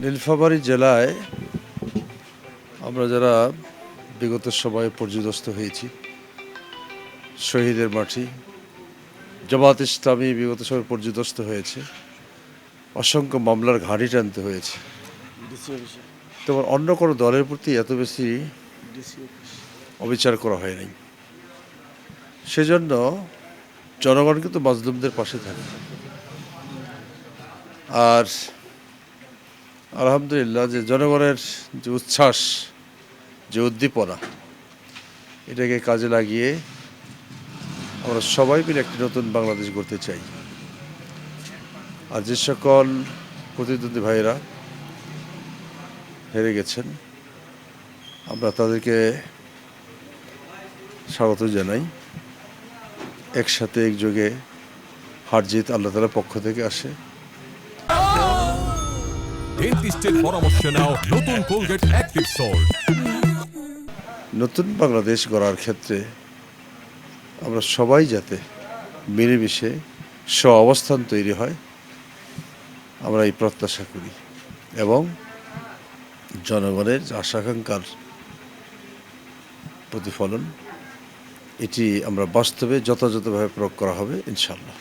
নীলফামারী জেলায় আমরা যারা বিগত সময়ে পর্যুদস্ত হয়েছি, শহীদের মাটি, জামাত ইসলামী বিগত সময়ে পর্যুদস্ত হয়েছে, অসংখ্য মামলার ঘাড়ি টানতে হয়েছে। তোমার অন্য কোনো দলের প্রতি এত বেশি অবিচার করা হয় নাই। সেজন্য জনগণ কিন্তু মাজলুমদের পাশে থাকে। আর আলহামদুলিল্লাহ যে জনগণের যে উচ্ছ্বাস, যে উদ্দীপনা, এটাকে কাজে লাগিয়ে আমরা সবাই মিলে একটি নতুন বাংলাদেশ গড়তে চাই। আর যে সকল প্রতিদ্বন্দ্বী ভাইয়েরা হেরে গেছেন, আমরা তাদেরকে স্বাগত জানাই। একসাথে একযোগে হার জিত আল্লাহ তাআলার পক্ষ থেকে আসে। ডেন্টিস্টের পরামর্শ নাও নতুন কোলগেট অ্যাক্টিভ সল্ট। নতুন বাংলাদেশ গড়ার ক্ষেত্রে আমরা সবাই যাতে মিলেমিশে অবস্থান তৈরি হয়, আমরা এই প্রত্যাশা করি এবং জনগণের আশা আকাঙ্ক্ষার প্রতিফলন এটি আমরা বাস্তবে যথাযথভাবে প্রয়োগ করা হবে ইনশাআল্লাহ।